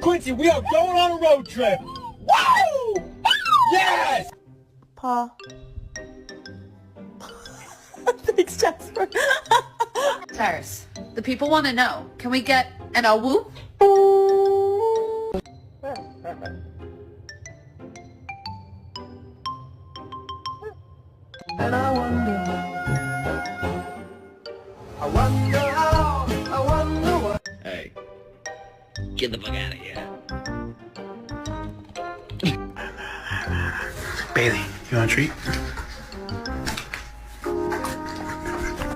Quincy, we are going on a road trip! Woo! Yes! Paw. Thanks, Jasper. Cyrus, the people want to know. Can we get an whoop? And I wonder what. Hey, get the fuck out of here. Bailey, you want a treat?